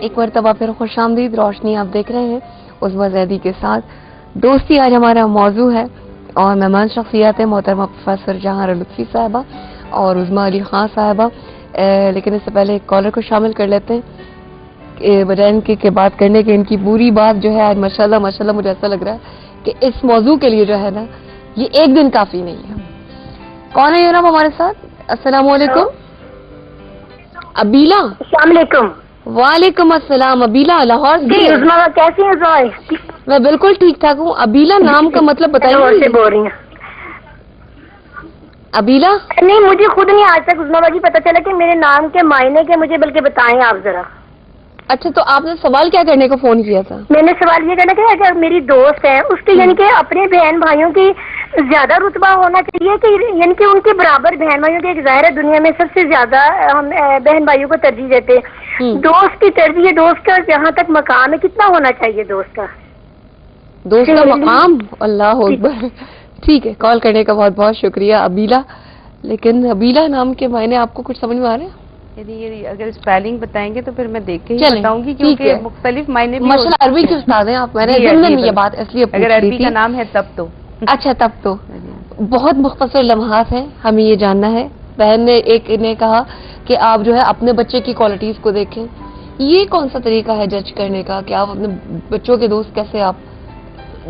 ایک مرتبہ پھر خوش آمدید. روشنی آپ دیکھ رہے ہیں عظمیٰ زیدی کے ساتھ. دوستی آج ہمارا موضوع ہے اور مہمان شخصیات ہیں محترمہ پروفیسر جہاں لطفی صاحبہ اور عظمیٰ علی خان صاحبہ. لیکن اس سے پہلے ایک کالر کو شامل کر لیتے ہیں بجائے ان کی بات کرنے کے. ان کی پوری بات جو ہے آج ماشاءاللہ مجھے ایسا لگ رہا ہے کہ اس موضوع کے لیے جو ہے نا یہ ایک دن کافی نہیں ہے. کون ہے جناب ہمارے ساتھ؟ السلام علیکم. ابیلا. السلام علیکم. وعلیکم السلام. ابیلا لاہور سے. عظمیٰ کیسی ہیں؟ میں بالکل ٹھیک ٹھاک ہوں. ابیلا نام کا مطلب بتائیے. سے بول رہی ہیں ابیلا؟ نہیں مجھے خود نہیں آج تک عظمیٰ باجی پتا چلا کہ میرے نام کے معنی کے مجھے بلکہ بتائیں آپ ذرا. اچھا تو آپ نے سوال کیا کرنے کو فون کیا تھا؟ میں نے سوال یہ کرنا کہ اگر میری دوست ہے اس کے یعنی کہ اپنے بہن بھائیوں کی زیادہ رتبہ ہونا چاہیے کہ یعنی کہ ان کے برابر بہن بھائیوں کے. ایک ظاہر ہے دنیا میں سب سے زیادہ ہم بہن بھائیوں کو ترجیح دیتے ہیں. دوست کی ترجیح دوست کا جہاں تک مقام ہے کتنا ہونا چاہیے دوست کا مقام؟ اللہ اکبر. ٹھیک ہے کال کرنے کا بہت بہت شکریہ ابیلا. لیکن ابیلا نام کے معنی آپ کو کچھ سمجھ میں آ رہے ہیں؟ یعنی اگر اسپیلنگ بتائیں گے تو پھر میں دیکھ کے ہی بتاؤں گی کیونکہ مختلف معنی بھی ماشاءاللہ عربی کے استاد ہیں آپ. میں نے یہ بات اس لیے اگر عربی کا نام ہے تب تو اچھا تب تو بہت مختصر لمحات ہیں ہمیں یہ جاننا ہے. بہن نے ایک نے کہا کہ آپ جو ہے اپنے بچے کی کوالٹیز کو دیکھیں. یہ کون سا طریقہ ہے جج کرنے کا کہ آپ اپنے بچوں کے دوست کیسے آپ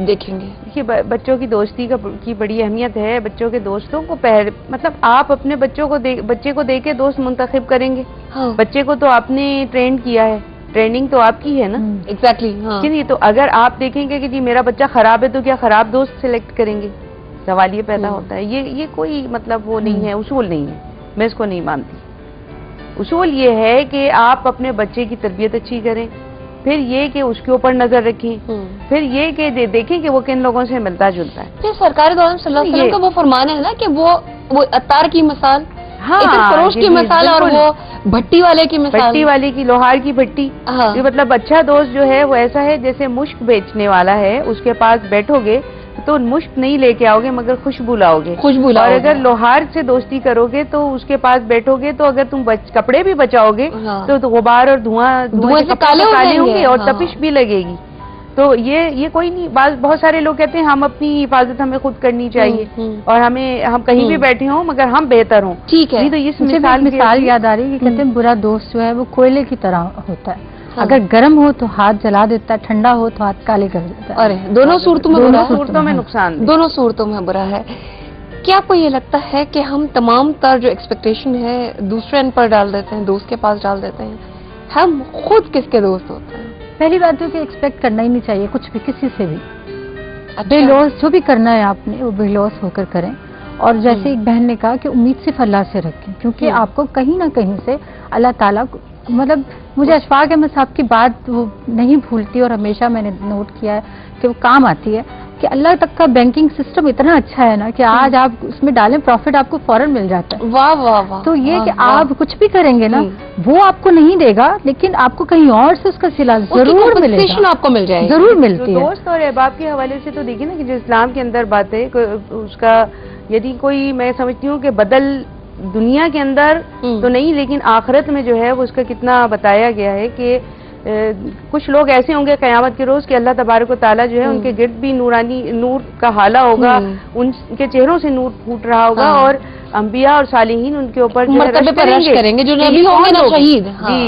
دیکھیں گے؟ دیکھیے بچوں کی دوستی کی بڑی اہمیت ہے. بچوں کے دوستوں کو مطلب آپ اپنے بچے کو دیکھ کے دوست منتخب کریں گے. بچے کو تو آپ نے ٹرین کیا ہے, ٹریننگ تو آپ کی ہے نا. ایگزیکٹلی. نہیں تو اگر آپ دیکھیں گے کہ جی میرا بچہ خراب ہے تو کیا خراب دوست سلیکٹ کریں گے؟ سوال یہ پیدا ہوتا ہے. یہ کوئی مطلب وہ نہیں ہے, اصول نہیں ہے, میں اس کو نہیں مانتی. اصول یہ ہے کہ آپ اپنے بچے کی تربیت اچھی کریں, پھر یہ کہ اس کے اوپر نظر رکھیں, پھر یہ کہ دیکھیں کہ وہ کن لوگوں سے ملتا جلتا ہے. پھر سرکار دو عالم صلی اللہ علیہ وسلم کا وہ فرمان ہے نا کہ وہ عطار کی مثال, فروش کی مثال اور وہ بھٹی والے کی مثال, بھٹی والے کی, لوہار کی بھٹی. یہ مطلب اچھا دوست جو ہے وہ ایسا ہے جیسے مشک بیچنے والا ہے, اس کے پاس بیٹھو گے تو مشک نہیں لے کے آؤ گے مگر خوشبو لاؤ گے. اور اگر لوہار سے دوستی کرو گے تو اس کے پاس بیٹھو گے تو اگر تم کپڑے بھی بچاؤ گے تو غبار اور دھواں سے کالے ہوں گے اور تپش بھی لگے گی. تو یہ کوئی نہیں. بہت سارے لوگ کہتے ہیں ہم اپنی حفاظت ہمیں خود کرنی چاہیے اور ہم کہیں بھی بیٹھے ہوں مگر ہم بہتر ہوں. ٹھیک ہے. تو اس مثال یاد آ رہی ہے کہ کہتے ہیں برا دوست جو ہے وہ کوئلے کی طرح ہوتا ہے. اگر گرم ہو تو ہاتھ جلا دیتا ہے, ٹھنڈا ہو تو ہاتھ کالے کر دیتا ہے. دونوں صورتوں میں نقصان, دونوں صورتوں میں برا ہے. کیا آپ کو یہ لگتا ہے کہ ہم تمام تر جو ایکسپیکٹیشن ہے دوسرے ان پر ڈال دیتے ہیں, دوست کے پاس ڈال دیتے ہیں؟ ہم خود کس کے دوست ہوتے ہیں؟ پہلی بات ہے کہ ایکسپیکٹ کرنا ہی نہیں چاہیے کچھ بھی کسی سے بھی. بے لوث جو بھی کرنا ہے آپ نے وہ بے لوث ہو کر کریں. اور جیسے ایک بہن نے کہا کہ امید صرف اللہ سے رکھیں, کیونکہ آپ کو کہیں نہ کہیں سے اللہ تعالیٰ مطلب مجھے اشفاق احمد صاحب کی بات وہ نہیں بھولتی اور ہمیشہ میں نے نوٹ کیا ہے کہ وہ کام آتی ہے کہ اللہ تک کا بینکنگ سسٹم اتنا اچھا ہے نا کہ آج آپ اس میں ڈالیں پروفٹ آپ کو فوراً مل جاتا ہے. واہ واہ واہ. تو یہ کہ آپ کچھ بھی کریں گے نا وہ آپ کو نہیں دے گا لیکن آپ کو کہیں اور سے اس کا صلہ ضرور ملے گا, آپ کو مل جائے گا, ضرور ملتی ہے. دوست اور احباب کے حوالے سے تو دیکھیے نا کہ جو اسلام کے اندر بات ہے اس کا یدی کوئی میں سمجھتی ہوں کہ بدل دنیا کے اندر تو نہیں لیکن آخرت میں جو ہے وہ اس کا کتنا بتایا گیا ہے کہ کچھ لوگ ایسے ہوں گے قیامت کے روز کہ اللہ تبارک و تعالیٰ جو ہے ان کے گرد بھی نورانی نور کا حالہ ہوگا, ان کے چہروں سے نور پھوٹ رہا ہوگا اور انبیاء اور صالحین ان کے اوپر رش کریں گے جو نبی ہوں گے نہ شہید. جی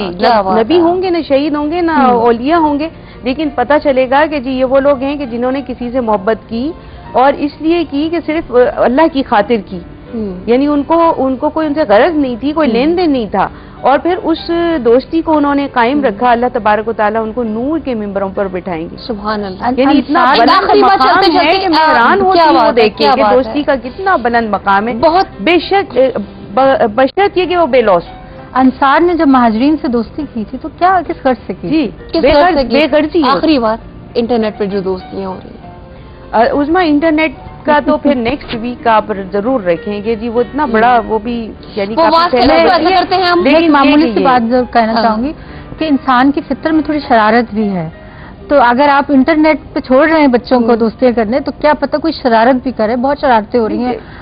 نبی ہوں گے نہ شہید ہوں گے نہ اولیاء ہوں گے, لیکن پتہ چلے گا کہ جی یہ وہ لوگ ہیں کہ جنہوں نے کسی سے محبت کی اور اس لیے کی کہ صرف اللہ کی خاطر کی. یعنی ان کو کوئی ان سے غرض نہیں تھی, کوئی لین دین نہیں تھا, اور پھر اس دوستی کو انہوں نے قائم رکھا. اللہ تبارک و تعالیٰ ان کو نور کے ممبروں پر بٹھائیں گے. سبحان اللہ. یعنی اتنا بلند مقام ہے کہ میں حیران ہوتی ہوں دیکھ کے کہ دوستی کا کتنا بلند مقام ہے. بہت بشرط یہ کہ وہ بے لوث. انصار نے جب مہاجرین سے دوستی کی تھی تو کیا کس غرض سے کی؟ جی بے غرضی. آخری بات انٹرنیٹ پہ جو دوستیاں ہو رہی ہیں عظمیٰ انٹرنیٹ کا تو پھر نیکسٹ ویک آپ ضرور رکھیں گے جی. وہ اتنا بڑا وہ بھی یعنی معمولی سی بات ضرور کہنا چاہوں گی کہ انسان کی فطر میں تھوڑی شرارت بھی ہے. تو اگر آپ انٹرنیٹ پہ چھوڑ رہے ہیں بچوں کو دوستیاں کرنے تو کیا پتہ کوئی شرارت بھی کرے. بہت شرارتیں ہو رہی ہیں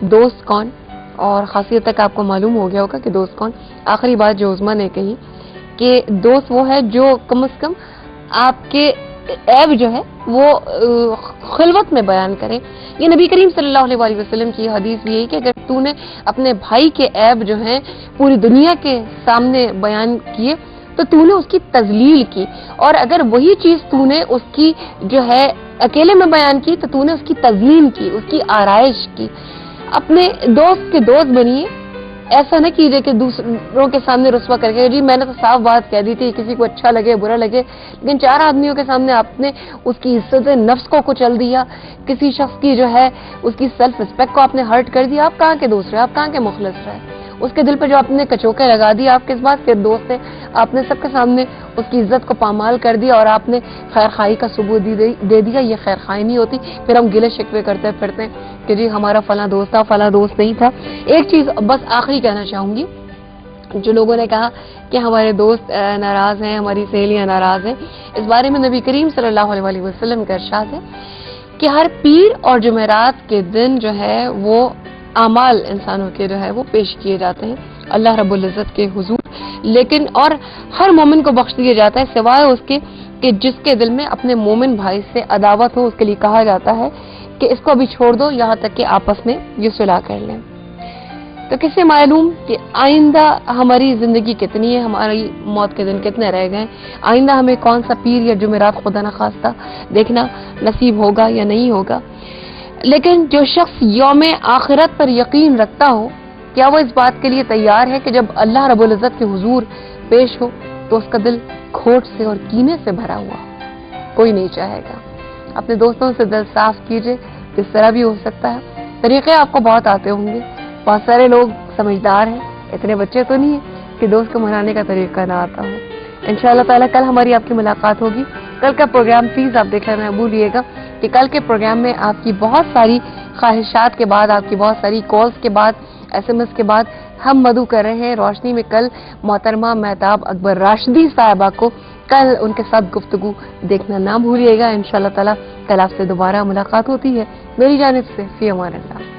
دوست کون اور خاصیت تک آپ کو معلوم ہو گیا ہوگا کہ دوست کون. آخری بات جو عظما نے کہی کہ دوست وہ ہے جو کم از کم آپ کے عیب جو ہے وہ خلوت میں بیان کرے. یہ نبی کریم صلی اللہ علیہ وسلم کی حدیث بھی ہے کہ اگر تو نے اپنے بھائی کے عیب جو ہیں پوری دنیا کے سامنے بیان کیے تو نے اس کی تذلیل کی, اور اگر وہی چیز تو نے اس کی جو ہے اکیلے میں بیان کی تو نے اس کی تزلیل کی, اس کی آرائش کی. اپنے دوست کے دوست بنیے, ایسا نہ کیجیے کہ دوسروں کے سامنے رسوا کر کے جی میں نے تو صاف بات کہہ دی تھی, کسی کو اچھا لگے برا لگے, لیکن 4 آدمیوں کے سامنے آپ نے اس کی عزت نفس کو کچل دیا, کسی شخص کی جو ہے اس کی سیلف رسپیکٹ کو آپ نے ہرٹ کر دیا. آپ کہاں کے دوست رہے, آپ کہاں کے مخلص رہے؟ اس کے دل پہ جو آپ نے کچوکے لگا دی, آپ کس بات کے دوست ہیں؟ آپ نے سب کے سامنے اس کی عزت کو پامال کر دیا اور آپ نے خیر خواہی کا ثبوت دے دیا. یہ خیر خواہی نہیں ہوتی. پھر ہم گلے شکوے کرتے پھرتے ہیں کہ جی ہمارا فلاں دوست تھا, فلاں دوست نہیں تھا. ایک چیز بس آخری کہنا چاہوں گی, جو لوگوں نے کہا کہ ہمارے دوست ناراض ہیں, ہماری سہیلیاں ناراض ہیں, اس بارے میں نبی کریم صلی اللہ علیہ وسلم کا ارشاد ہے کہ ہر پیر اور جمعرات کے دن جو ہے وہ اعمال انسانوں کے جو ہے وہ پیش کیے جاتے ہیں اللہ رب العزت کے حضور, لیکن اور ہر مومن کو بخش دیا جاتا ہے سوائے اس کے کہ جس کے دل میں اپنے مومن بھائی سے عداوت ہو. اس کے لیے کہا جاتا ہے کہ اس کو ابھی چھوڑ دو یہاں تک کہ آپس میں یہ صلح کر لیں. تو کس سے معلوم کہ آئندہ ہماری زندگی کتنی ہے, ہماری موت کے دن کتنے رہ گئے, آئندہ ہمیں کون سا پیر یا جمعرات خدا نخواستہ دیکھنا نصیب ہوگا یا نہیں ہوگا. لیکن جو شخص یوم آخرت پر یقین رکھتا ہو, کیا وہ اس بات کے لیے تیار ہے کہ جب اللہ رب العزت کے حضور پیش ہو تو اس کا دل کھوٹ سے اور کینے سے بھرا ہوا؟ کوئی نہیں چاہے گا. اپنے دوستوں سے دل صاف کیجئے, اس طرح بھی ہو سکتا ہے. طریقے آپ کو بہت آتے ہوں گے, بہت سارے لوگ سمجھدار ہیں, اتنے بچے تو نہیں ہیں کہ دوست کو منانے کا طریقہ نہ آتا ہو. انشاءاللہ تعالیٰ کل ہماری آپ کی ملاقات ہوگی. کل کا پروگرام پلیز آپ دیکھ لینا بھولیے گا کہ کل کے پروگرام میں آپ کی بہت ساری خواہشات کے بعد, آپ کی بہت ساری کالز کے بعد, SMS کے بعد ہم مدعو کر رہے ہیں روشنی میں کل محترمہ مہتاب اکبر راشدی صاحبہ کو. کل ان کے ساتھ گفتگو دیکھنا نہ بھولیے گا. انشاءاللہ تعالیٰ کل آپ سے دوبارہ ملاقات ہوتی ہے. میری جانب سے فی امان اللہ.